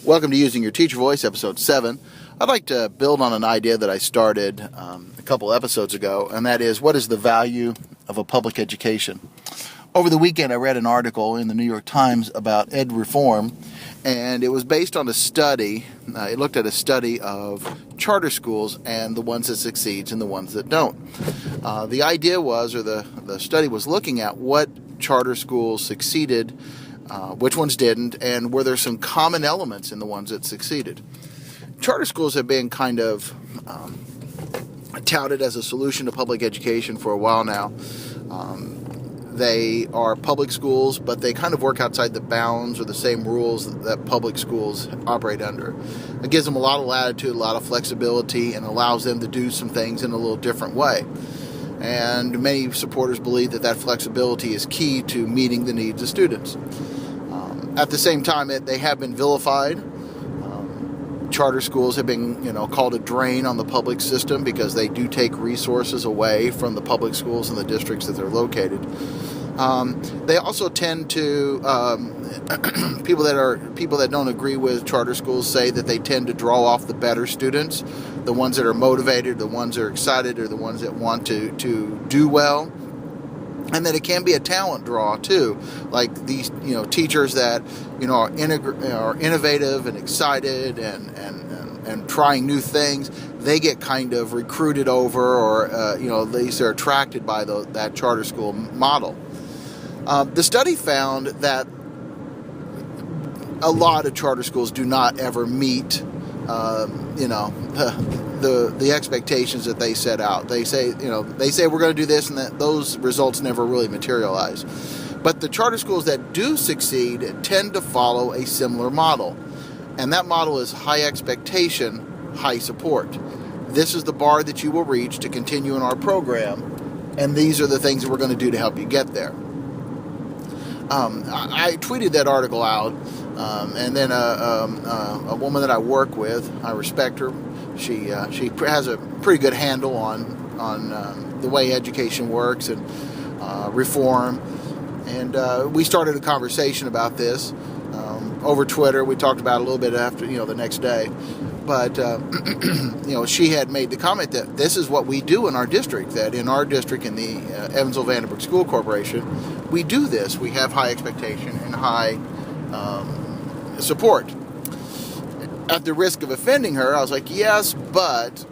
Welcome to Using Your Teacher Voice, Episode 7. I'd like to build on an idea that I started a couple episodes ago, and that is, what is the value of a public education? Over the weekend, I read an article in the New York Times about ed reform, and it was based on a study. It looked at a study of charter schools and the ones that succeed and the ones that don't. The idea was, or the study was looking at what charter schools succeeded, which ones didn't, and were there some common elements in the ones that succeeded. Charter schools have been kind of touted as a solution to public education for a while now. They are public schools, but they kind of work outside the bounds or the same rules that public schools operate under. It gives them a lot of latitude, a lot of flexibility, and allows them to do some things in a little different way. And many supporters believe that flexibility is key to meeting the needs of students. At the same time, they have been vilified. Charter schools have been, called a drain on the public system because they do take resources away from the public schools and the districts that they're located. They also tend to people that don't agree with charter schools say that they tend to draw off the better students, the ones that are motivated, the ones that are excited, or the ones that want to do well. And that it can be a talent draw too, like these teachers that are innovative and excited and trying new things. They get kind of recruited over, or at least they're attracted by that charter school model. The study found that a lot of charter schools do not ever meet the expectations that they set out. They say we're going to do this, and that those results never really materialize. But the charter schools that do succeed tend to follow a similar model, and that model is high expectation, high support. This is the bar that you will reach to continue in our program, and these are the things that we're going to do to help you get there. I tweeted that article out, and then a woman that I work with, I respect her. She has a pretty good handle on the way education works and reform, and we started a conversation about this over Twitter. We talked about it a little bit after the next day, but she had made the comment that this is what we do in our district. That in our district, in the Evansville-Vanderburgh School Corporation, we do this. We have high expectation and high support. At the risk of offending her, I was like, yes, but...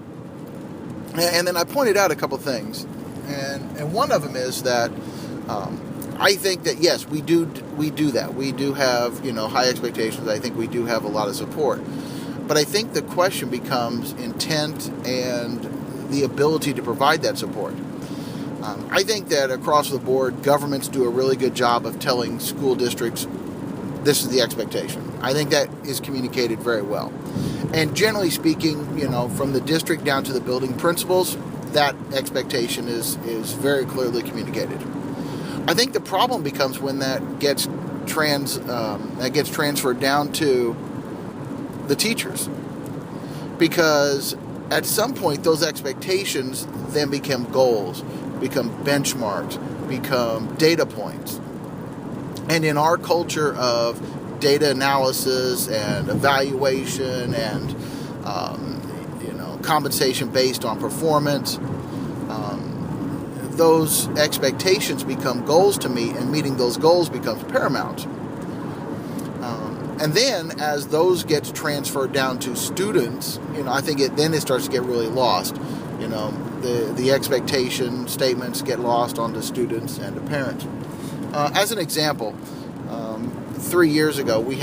And then I pointed out a couple things. And one of them is that I think that, yes, we do that. We do have, high expectations. I think we do have a lot of support. But I think the question becomes intent and the ability to provide that support. I think that across the board, governments do a really good job of telling school districts, this is the expectation. I think that is communicated very well. And generally speaking, from the district down to the building principals, that expectation is very clearly communicated. I think the problem becomes when that gets transferred down to the teachers. Because at some point, those expectations then become goals, become benchmarks, become data points. And in our culture of data analysis and evaluation and compensation based on performance, those expectations become goals to meet, and meeting those goals becomes paramount. And then as those get transferred down to students, I think it starts to get really lost. The expectation statements get lost onto students and to parents. As an example, 3 years ago, we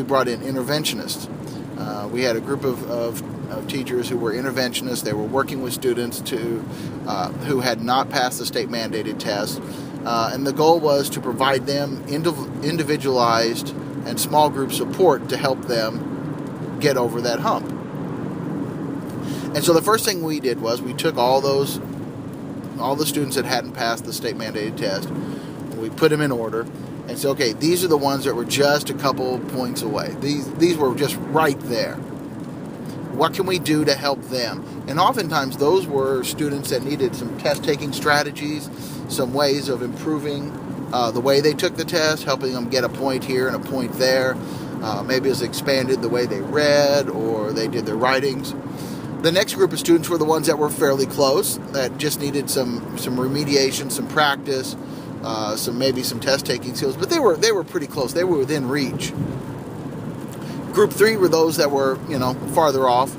brought in interventionists. We had a group of teachers who were interventionists. They were working with students who had not passed the state-mandated test. And the goal was to provide them individualized and small group support to help them get over that hump. And so the first thing we did was we took all the students that hadn't passed the state-mandated test, and we put them in order, and said, okay, these are the ones that were just a couple points away. These were just right there. What can we do to help them? And oftentimes those were students that needed some test-taking strategies, some ways of improving the way they took the test, helping them get a point here and a point there. Maybe it was expanded the way they read or they did their writings. The next group of students were the ones that were fairly close, that just needed some remediation, some practice, maybe some test taking skills, but they were pretty close. They were within reach. Group 3 were those that were, farther off.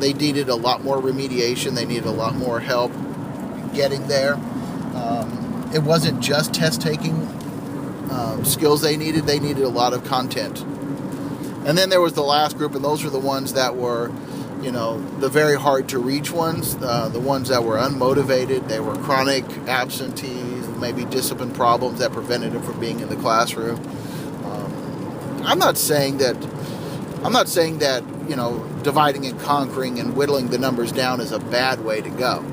They needed a lot more remediation. They needed a lot more help getting there. It wasn't just test taking skills they needed. They needed a lot of content. And then there was the last group, and those were the ones that were, the very hard to reach ones, the ones that were unmotivated. They were chronic absentees, maybe discipline problems that prevented them from being in the classroom. I'm not saying that, dividing and conquering and whittling the numbers down is a bad way to go.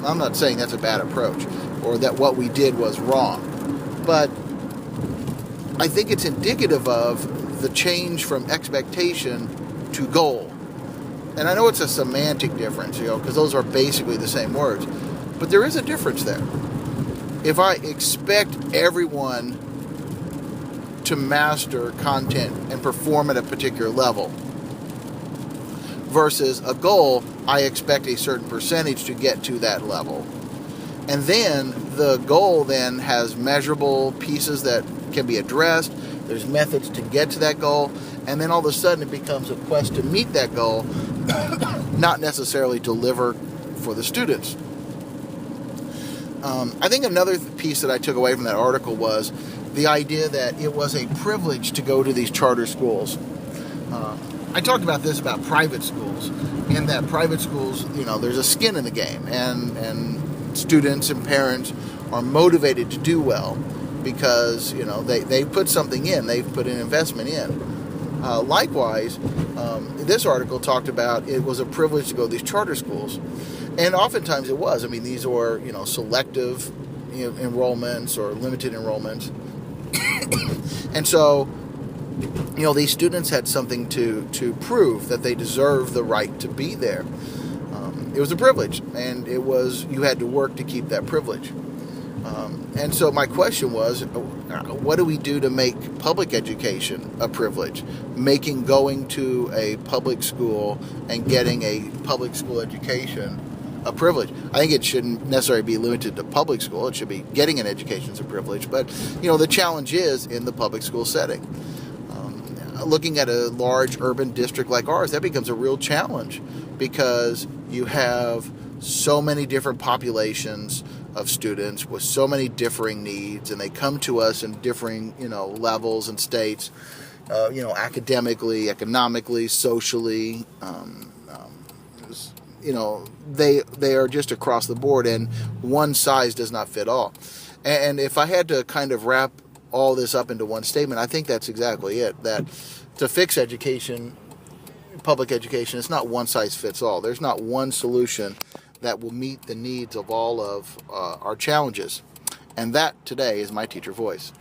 I'm not saying that's a bad approach or that what we did was wrong. But I think it's indicative of the change from expectation to goal. And I know it's a semantic difference, because those are basically the same words. But there is a difference there. If I expect everyone to master content and perform at a particular level versus a goal, I expect a certain percentage to get to that level. And then the goal then has measurable pieces that can be addressed. There's methods to get to that goal. And then all of a sudden it becomes a quest to meet that goal, not necessarily deliver for the students. I think another piece that I took away from that article was the idea that it was a privilege to go to these charter schools. I talked about this about private schools, in that private schools, there's a skin in the game, and students and parents are motivated to do well because, they put something in, they've put an investment in. Likewise, this article talked about it was a privilege to go to these charter schools. And oftentimes it was. These were, selective enrollments or limited enrollments. And so, these students had something to prove that they deserved the right to be there. It was a privilege, and you had to work to keep that privilege. And so my question was, what do we do to make public education a privilege? Making going to a public school and getting a public school education a privilege. I think it shouldn't necessarily be limited to public school. It should be getting an education is a privilege. But, the challenge is in the public school setting. Looking at a large urban district like ours, that becomes a real challenge because you have so many different populations of students with so many differing needs, and they come to us in differing, levels and states, academically, economically, socially, they are just across the board, and one size does not fit all. And if I had to kind of wrap all this up into one statement, I think that's exactly it, that to fix education, public education, it's not one size fits all. There's not one solution that will meet the needs of all of our challenges. And that today is my teacher voice.